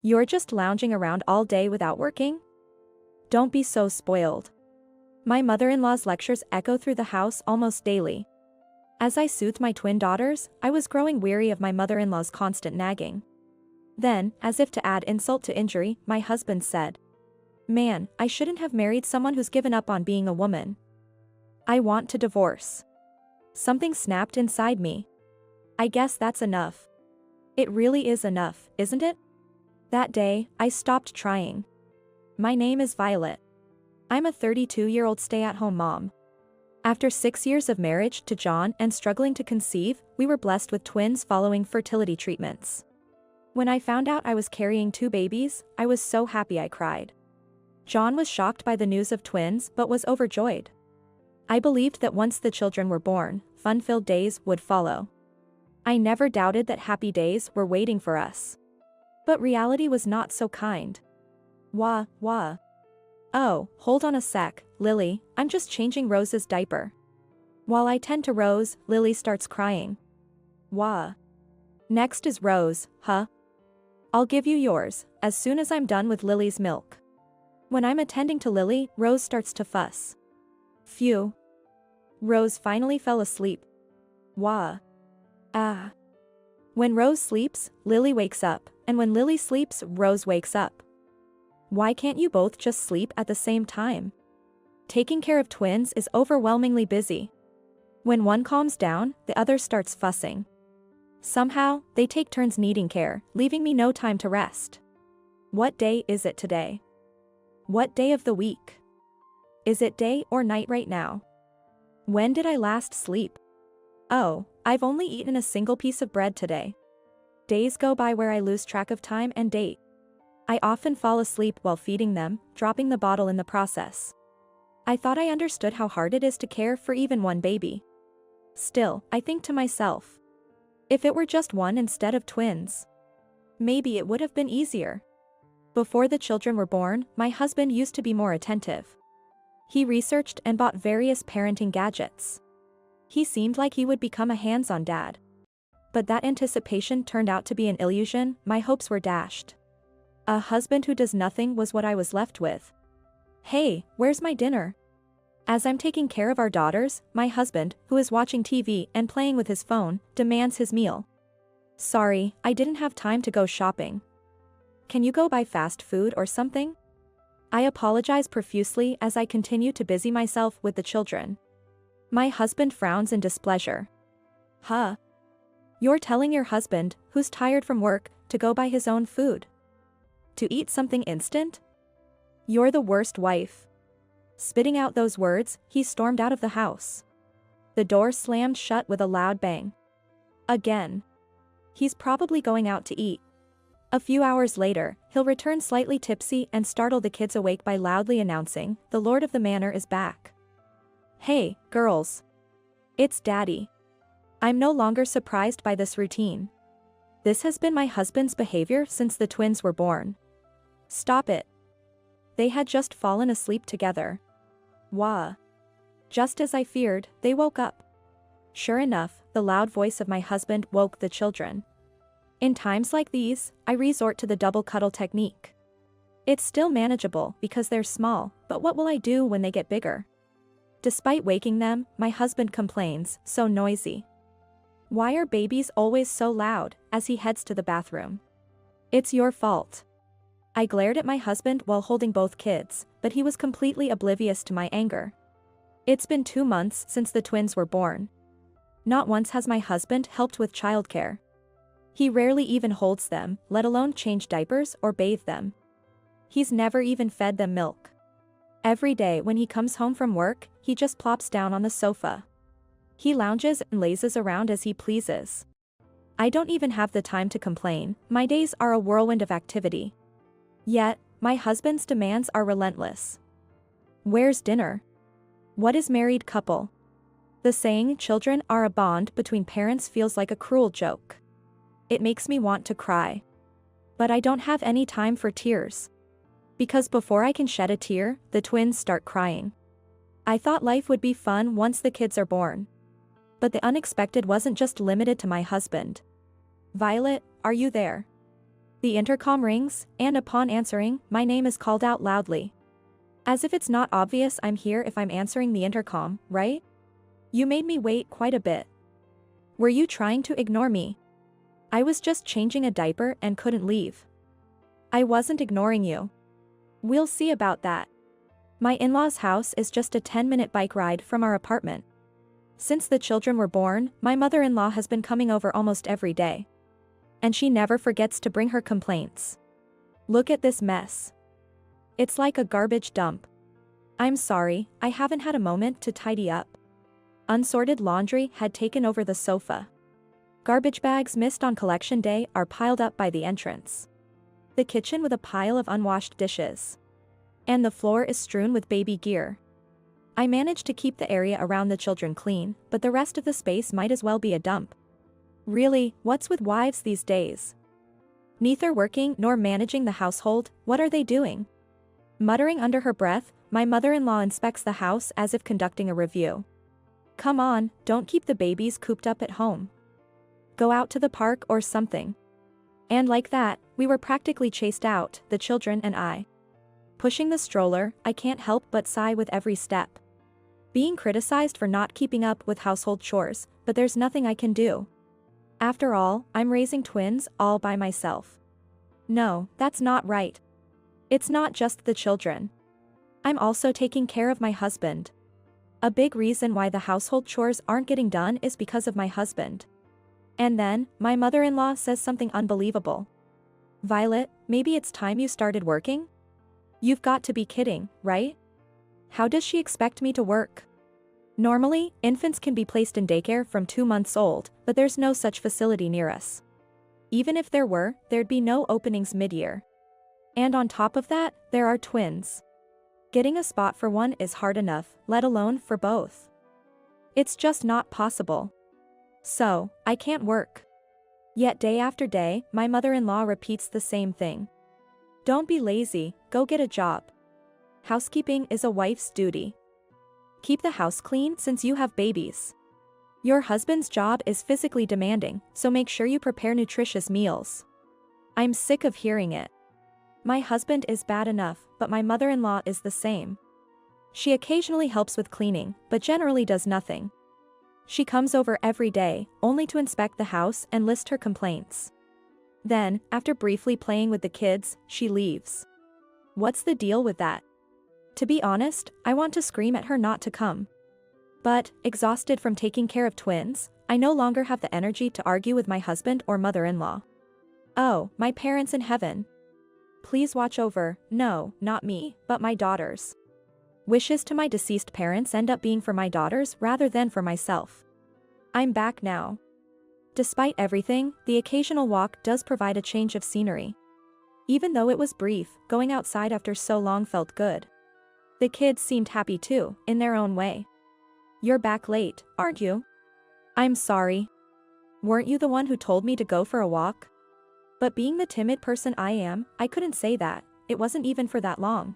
You're just lounging around all day without working? Don't be so spoiled. My mother-in-law's lectures echo through the house almost daily. As I soothed my twin daughters, I was growing weary of my mother-in-law's constant nagging. Then, as if to add insult to injury, my husband said, "Man, I shouldn't have married someone who's given up on being a woman. I want to divorce." Something snapped inside me. I guess that's enough. It really is enough, isn't it? That day, I stopped trying. My name is Violet. I'm a 32-year-old stay-at-home mom. After 6 years of marriage to John and struggling to conceive, we were blessed with twins following fertility treatments. When I found out I was carrying 2 babies, I was so happy I cried. John was shocked by the news of twins but was overjoyed. I believed that once the children were born, fun-filled days would follow. I never doubted that happy days were waiting for us. But reality was not so kind. Wah. Oh, hold on a sec, Lily, I'm just changing Rose's diaper. While I tend to Rose, Lily starts crying. Wah. Next is Rose, huh? I'll give you yours, as soon as I'm done with Lily's milk. When I'm attending to Lily, Rose starts to fuss. Phew. Rose finally fell asleep. Wah. Ah. When Rose sleeps, Lily wakes up, and when Lily sleeps, Rose wakes up. Why can't you both just sleep at the same time? Taking care of twins is overwhelmingly busy. When one calms down, the other starts fussing. Somehow, they take turns needing care, leaving me no time to rest. What day is it today? What day of the week? Is it day or night right now? When did I last sleep? Oh, I've only eaten a single piece of bread today. Days go by where I lose track of time and date. I often fall asleep while feeding them, dropping the bottle in the process. I thought I understood how hard it is to care for even one baby. Still, I think to myself, if it were just one instead of twins, maybe it would have been easier. Before the children were born, my husband used to be more attentive. He researched and bought various parenting gadgets. He seemed like he would become a hands-on dad. But that anticipation turned out to be an illusion. My hopes were dashed. A husband who does nothing was what I was left with. Hey, where's my dinner? As I'm taking care of our daughters, my husband, who is watching TV and playing with his phone, demands his meal. Sorry, I didn't have time to go shopping. Can you go buy fast food or something? I apologize profusely as I continue to busy myself with the children. My husband frowns in displeasure. Huh? You're telling your husband, who's tired from work, to go buy his own food? To eat something instant? You're the worst wife. Spitting out those words, he stormed out of the house. The door slammed shut with a loud bang. Again. He's probably going out to eat. A few hours later, he'll return slightly tipsy and startle the kids awake by loudly announcing, "The Lord of the Manor is back." Hey, girls. It's Daddy. I'm no longer surprised by this routine. This has been my husband's behavior since the twins were born. Stop it. They had just fallen asleep together. Wah. Just as I feared, they woke up. Sure enough, the loud voice of my husband woke the children. In times like these, I resort to the double cuddle technique. It's still manageable because they're small, but what will I do when they get bigger? Despite waking them, my husband complains, "So noisy. Why are babies always so loud?" as he heads to the bathroom. It's your fault. I glared at my husband while holding both kids, but he was completely oblivious to my anger. It's been 2 months since the twins were born. Not once has my husband helped with childcare. He rarely even holds them, let alone change diapers or bathe them. He's never even fed them milk. Every day when he comes home from work, he just plops down on the sofa. He lounges and lazes around as he pleases. I don't even have the time to complain, my days are a whirlwind of activity. Yet, my husband's demands are relentless. Where's dinner? What is married couple? The saying children are a bond between parents feels like a cruel joke. It makes me want to cry. But I don't have any time for tears. Because before I can shed a tear, the twins start crying. I thought life would be fun once the kids are born. But the unexpected wasn't just limited to my husband. Violet, are you there? The intercom rings, and upon answering, my name is called out loudly. As if it's not obvious I'm here if I'm answering the intercom, right? You made me wait quite a bit. Were you trying to ignore me? I was just changing a diaper and couldn't leave. I wasn't ignoring you. We'll see about that. My in-laws' house is just a 10-minute bike ride from our apartment. Since the children were born, my mother-in-law has been coming over almost every day. And she never forgets to bring her complaints. Look at this mess. It's like a garbage dump. I'm sorry, I haven't had a moment to tidy up. Unsorted laundry had taken over the sofa. Garbage bags missed on collection day are piled up by the entrance. The kitchen with a pile of unwashed dishes. And the floor is strewn with baby gear. I managed to keep the area around the children clean, but the rest of the space might as well be a dump. Really, what's with wives these days? Neither working nor managing the household, what are they doing? Muttering under her breath, my mother-in-law inspects the house as if conducting a review. Come on, don't keep the babies cooped up at home. Go out to the park or something. And like that, we were practically chased out, the children and I. Pushing the stroller, I can't help but sigh with every step. Being criticized for not keeping up with household chores, but there's nothing I can do. After all, I'm raising twins all by myself. No, that's not right. It's not just the children. I'm also taking care of my husband. A big reason why the household chores aren't getting done is because of my husband. And then, my mother-in-law says something unbelievable. Violet, maybe it's time you started working? You've got to be kidding, right? How does she expect me to work? Normally, infants can be placed in daycare from 2 months old, but there's no such facility near us. Even if there were, there'd be no openings mid-year. And on top of that, there are twins. Getting a spot for one is hard enough, let alone for both. It's just not possible. So, I can't work. Yet day after day, my mother-in-law repeats the same thing. Don't be lazy, go get a job. Housekeeping is a wife's duty. Keep the house clean since you have babies. Your husband's job is physically demanding, so make sure you prepare nutritious meals. I'm sick of hearing it. My husband is bad enough, but my mother-in-law is the same. She occasionally helps with cleaning, but generally does nothing. She comes over every day, only to inspect the house and list her complaints. Then, after briefly playing with the kids, she leaves. What's the deal with that? To be honest, I want to scream at her not to come. But, exhausted from taking care of twins, I no longer have the energy to argue with my husband or mother-in-law. Oh, my parents in heaven. Please watch over, no, not me, but my daughters. Wishes to my deceased parents end up being for my daughters rather than for myself. I'm back now. Despite everything, the occasional walk does provide a change of scenery. Even though it was brief, going outside after so long felt good. The kids seemed happy too, in their own way. You're back late, aren't you? I'm sorry. Weren't you the one who told me to go for a walk? But being the timid person I am, I couldn't say that, it wasn't even for that long.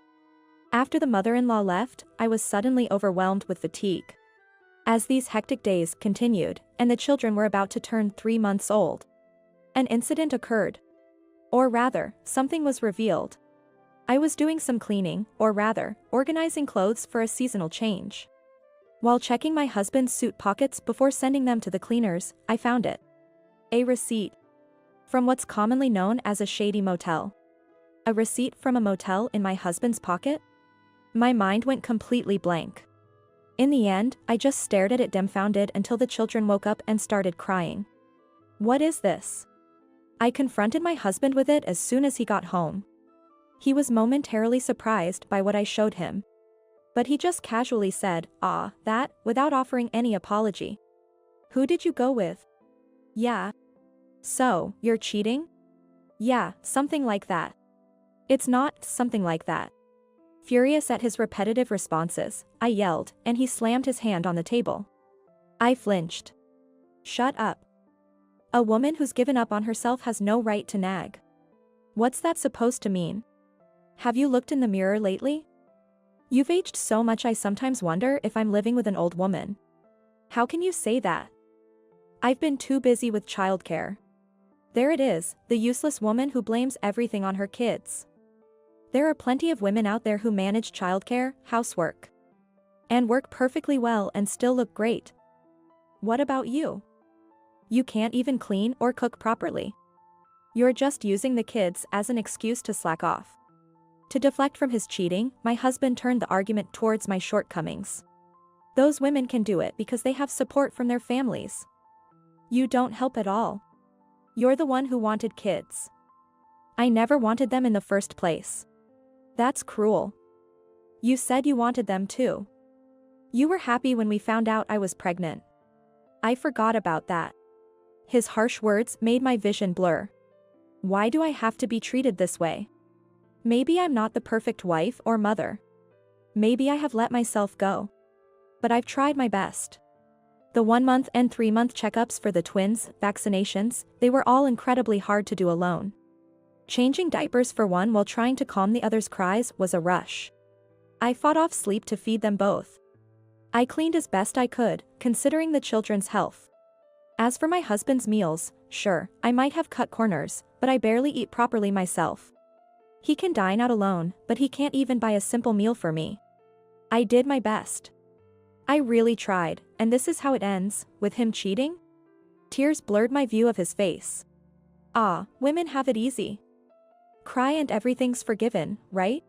After the mother-in-law left, I was suddenly overwhelmed with fatigue. As these hectic days continued, and the children were about to turn 3 months old, an incident occurred. Or rather, something was revealed. I was doing some cleaning, or rather, organizing clothes for a seasonal change. While checking my husband's suit pockets before sending them to the cleaners, I found it. A receipt. From what's commonly known as a shady motel. A receipt from a motel in my husband's pocket? My mind went completely blank. In the end, I just stared at it dumbfounded until the children woke up and started crying. What is this? I confronted my husband with it as soon as he got home. He was momentarily surprised by what I showed him. But he just casually said, that, without offering any apology. Who did you go with? Yeah. So, you're cheating? Yeah, something like that. It's not something like that. Furious at his repetitive responses, I yelled, and he slammed his hand on the table. I flinched. Shut up. A woman who's given up on herself has no right to nag. What's that supposed to mean? Have you looked in the mirror lately? You've aged so much I sometimes wonder if I'm living with an old woman. How can you say that? I've been too busy with childcare. There it is, the useless woman who blames everything on her kids. There are plenty of women out there who manage childcare, housework, and work perfectly well and still look great. What about you? You can't even clean or cook properly. You're just using the kids as an excuse to slack off. To deflect from his cheating, my husband turned the argument towards my shortcomings. Those women can do it because they have support from their families. You don't help at all. You're the one who wanted kids. I never wanted them in the first place. That's cruel. You said you wanted them too. You were happy when we found out I was pregnant. I forgot about that. His harsh words made my vision blur. Why do I have to be treated this way? Maybe I'm not the perfect wife or mother. Maybe I have let myself go. But I've tried my best. The 1-month and 3-month checkups for the twins, vaccinations, they were all incredibly hard to do alone. Changing diapers for one while trying to calm the other's cries was a rush. I fought off sleep to feed them both. I cleaned as best I could, considering the children's health. As for my husband's meals, sure, I might have cut corners, but I barely eat properly myself. He can dine out alone, but he can't even buy a simple meal for me. I did my best. I really tried, and this is how it ends, with him cheating? Tears blurred my view of his face. Ah, women have it easy. Cry and everything's forgiven, right?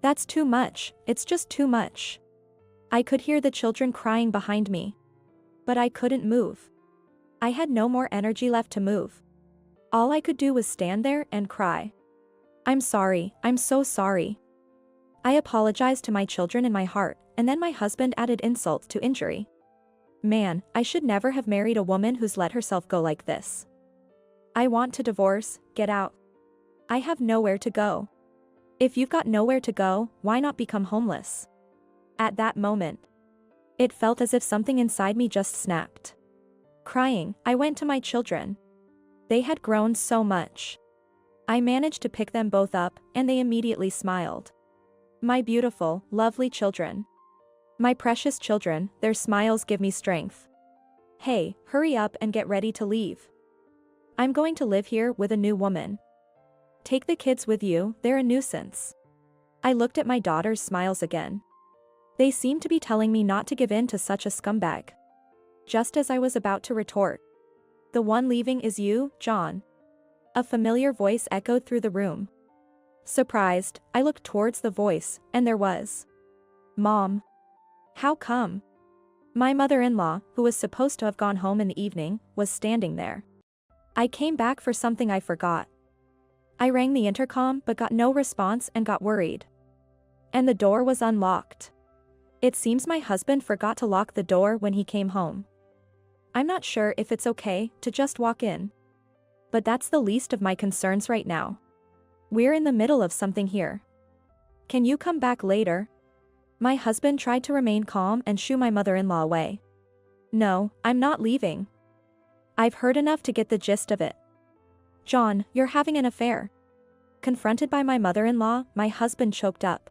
That's too much, it's just too much. I could hear the children crying behind me. But I couldn't move. I had no more energy left to move. All I could do was stand there and cry. I'm sorry, I'm so sorry. I apologized to my children in my heart, and then my husband added insult to injury. Man, I should never have married a woman who's let herself go like this. I want to divorce, get out. I have nowhere to go. If you've got nowhere to go, why not become homeless? At that moment, it felt as if something inside me just snapped. Crying, I went to my children. They had grown so much. I managed to pick them both up, and they immediately smiled. My beautiful, lovely children. My precious children, their smiles give me strength. Hey, hurry up and get ready to leave. I'm going to live here with a new woman. Take the kids with you, they're a nuisance. I looked at my daughter's smiles again. They seemed to be telling me not to give in to such a scumbag. Just as I was about to retort. The one leaving is you, John. A familiar voice echoed through the room. Surprised, I looked towards the voice, and there was. Mom. How come? My mother-in-law, who was supposed to have gone home in the evening, was standing there. I came back for something I forgot. I rang the intercom but got no response and got worried. And the door was unlocked. It seems my husband forgot to lock the door when he came home. I'm not sure if it's okay to just walk in. But that's the least of my concerns right now. We're in the middle of something here. Can you come back later? My husband tried to remain calm and shoo my mother-in-law away. No, I'm not leaving. I've heard enough to get the gist of it. John, you're having an affair. Confronted by my mother-in-law, my husband choked up.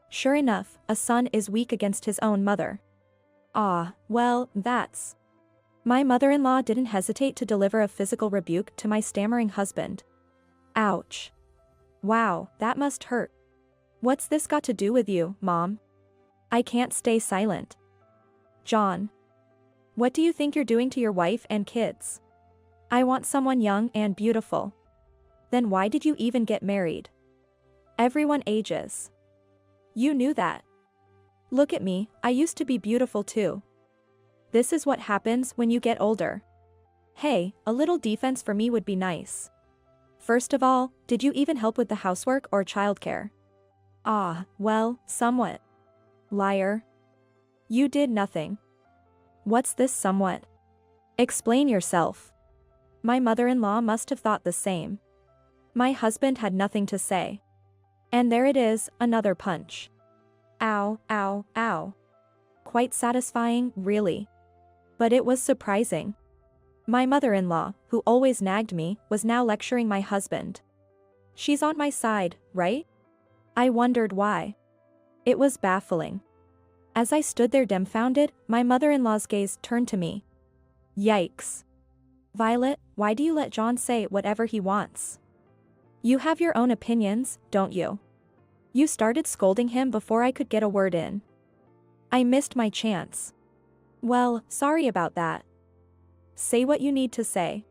Sure enough, a son is weak against his own mother. Ah, well, that's... My mother-in-law didn't hesitate to deliver a physical rebuke to my stammering husband. Ouch. Wow, that must hurt. What's this got to do with you, Mom? I can't stay silent. John. What do you think you're doing to your wife and kids? I want someone young and beautiful. Then why did you even get married? Everyone ages. You knew that. Look at me, I used to be beautiful too. This is what happens when you get older. Hey, a little defense for me would be nice. First of all, did you even help with the housework or childcare? Ah, well, somewhat. Liar. You did nothing. What's this somewhat? Explain yourself. My mother-in-law must have thought the same. My husband had nothing to say. And there it is, another punch. Ow, ow, ow. Quite satisfying, really. But it was surprising. My mother-in-law, who always nagged me, was now lecturing my husband. She's on my side, right? I wondered why. It was baffling. As I stood there dumbfounded, my mother-in-law's gaze turned to me. Yikes. Violet, why do you let John say whatever he wants? You have your own opinions, don't you? You started scolding him before I could get a word in. I missed my chance. Well, sorry about that. Say what you need to say.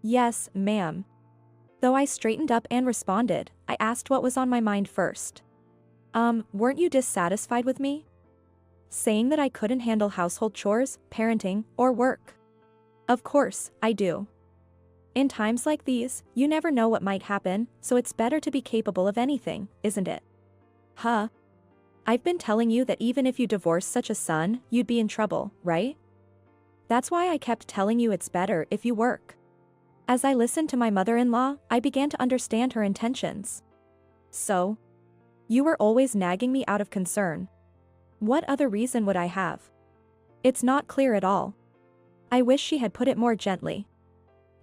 Yes, ma'am. Though I straightened up and responded, I asked what was on my mind first. Weren't you dissatisfied with me? Saying that I couldn't handle household chores, parenting, or work? Of course, I do. In times like these, you never know what might happen, so it's better to be capable of anything, isn't it? Huh? I've been telling you that even if you divorced such a son, you'd be in trouble, right? That's why I kept telling you it's better if you work. As I listened to my mother-in-law, I began to understand her intentions. So? You were always nagging me out of concern. What other reason would I have? It's not clear at all. I wish she had put it more gently.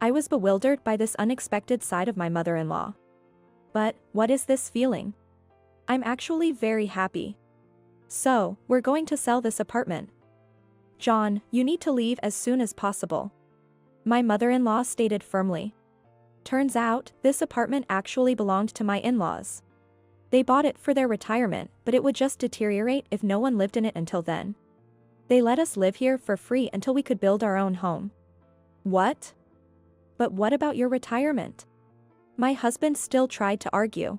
I was bewildered by this unexpected side of my mother-in-law. But, what is this feeling? I'm actually very happy. So, we're going to sell this apartment. John, you need to leave as soon as possible. My mother-in-law stated firmly. Turns out, this apartment actually belonged to my in-laws. They bought it for their retirement, but it would just deteriorate if no one lived in it until then. They let us live here for free until we could build our own home. What? But what about your retirement? My husband still tried to argue.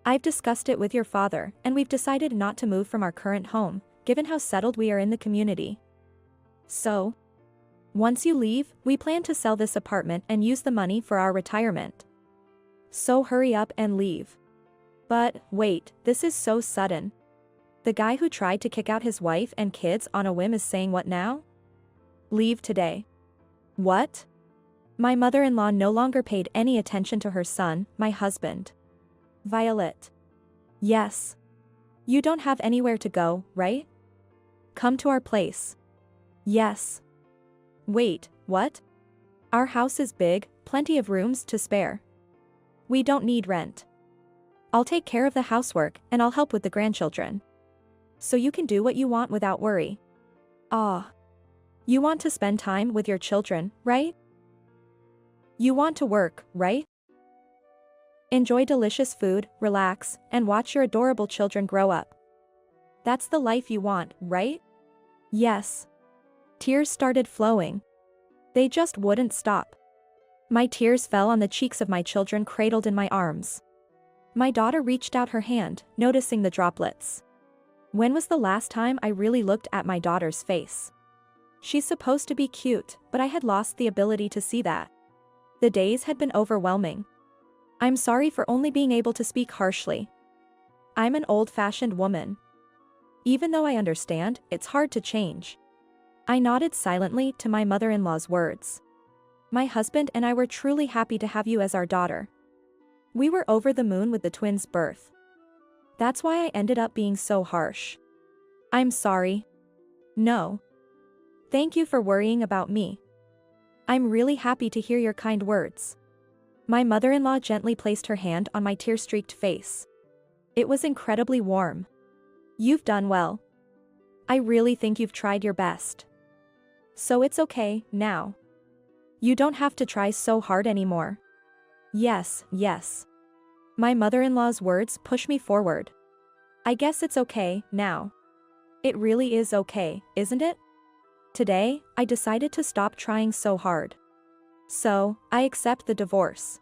I've discussed it with your father, and we've decided not to move from our current home, given how settled we are in the community. So? Once you leave, we plan to sell this apartment and use the money for our retirement. So hurry up and leave. But, wait, this is so sudden. The guy who tried to kick out his wife and kids on a whim is saying what now? Leave today. What? My mother-in-law no longer paid any attention to her son, my husband. Violet. Yes. You don't have anywhere to go, right? Come to our place. Yes. Wait, what? Our house is big, plenty of rooms to spare. We don't need rent. I'll take care of the housework and I'll help with the grandchildren. So you can do what you want without worry. Ah. You want to spend time with your children, right? You want to work, right? Enjoy delicious food, relax, and watch your adorable children grow up. That's the life you want, right? Yes. Tears started flowing. They just wouldn't stop. My tears fell on the cheeks of my children cradled in my arms. My daughter reached out her hand, noticing the droplets. When was the last time I really looked at my daughter's face? She's supposed to be cute, but I had lost the ability to see that. The days had been overwhelming. I'm sorry for only being able to speak harshly. I'm an old-fashioned woman. Even though I understand, it's hard to change. I nodded silently to my mother-in-law's words. My husband and I were truly happy to have you as our daughter. We were over the moon with the twins' birth. That's why I ended up being so harsh. I'm sorry. No. Thank you for worrying about me. I'm really happy to hear your kind words. My mother-in-law gently placed her hand on my tear-streaked face. It was incredibly warm. You've done well. I really think you've tried your best. So it's okay, now. You don't have to try so hard anymore. Yes, yes. My mother-in-law's words push me forward. I guess it's okay, now. It really is okay, isn't it? Today, I decided to stop trying so hard. So, I accept the divorce.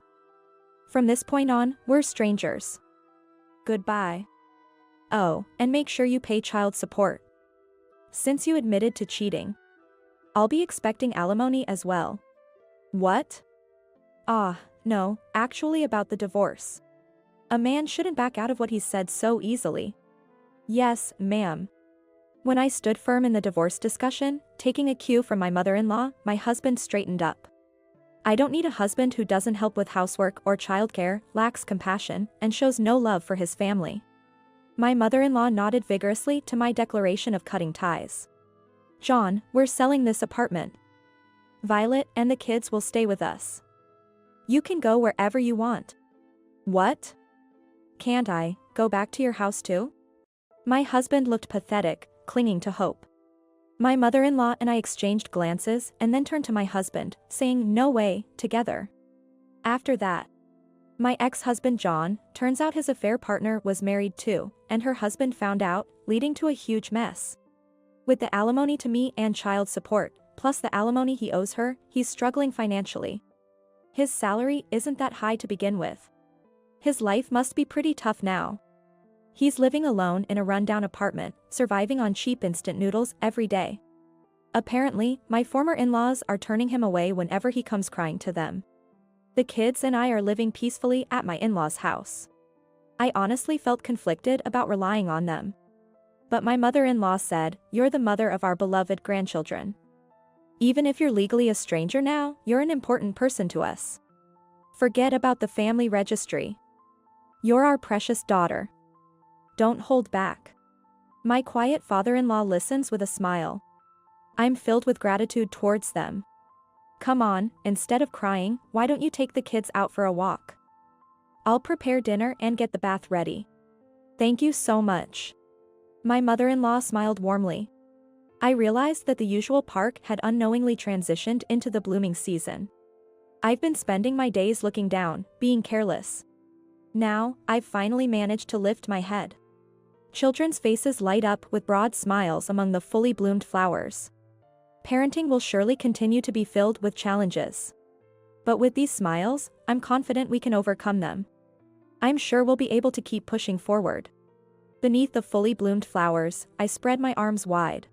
From this point on, we're strangers. Goodbye. Oh, and make sure you pay child support. Since you admitted to cheating. I'll be expecting alimony as well. What? No, actually about the divorce. A man shouldn't back out of what he's said so easily. Yes, ma'am. When I stood firm in the divorce discussion, taking a cue from my mother-in-law, my husband straightened up. I don't need a husband who doesn't help with housework or childcare, lacks compassion, and shows no love for his family. My mother-in-law nodded vigorously to my declaration of cutting ties. John, we're selling this apartment. Violet and the kids will stay with us. You can go wherever you want. What? Can't I go back to your house too? My husband looked pathetic, clinging to hope. My mother-in-law and I exchanged glances and then turned to my husband, saying no way, together. After that, my ex-husband John, turns out his affair partner was married too, and her husband found out, leading to a huge mess. With the alimony to me and child support, plus the alimony he owes her, he's struggling financially. His salary isn't that high to begin with. His life must be pretty tough now. He's living alone in a rundown apartment, surviving on cheap instant noodles every day. Apparently, my former in-laws are turning him away whenever he comes crying to them. The kids and I are living peacefully at my in-laws' house. I honestly felt conflicted about relying on them. But my mother-in-law said, "You're the mother of our beloved grandchildren. Even if you're legally a stranger now, you're an important person to us. Forget about the family registry. You're our precious daughter. Don't hold back." My quiet father-in-law listens with a smile. I'm filled with gratitude towards them. "Come on, instead of crying, why don't you take the kids out for a walk? I'll prepare dinner and get the bath ready." "Thank you so much." My mother-in-law smiled warmly. I realized that the usual park had unknowingly transitioned into the blooming season. I've been spending my days looking down, being careless. Now, I've finally managed to lift my head. Children's faces light up with broad smiles among the fully bloomed flowers. Parenting will surely continue to be filled with challenges. But with these smiles, I'm confident we can overcome them. I'm sure we'll be able to keep pushing forward. Beneath the fully bloomed flowers, I spread my arms wide.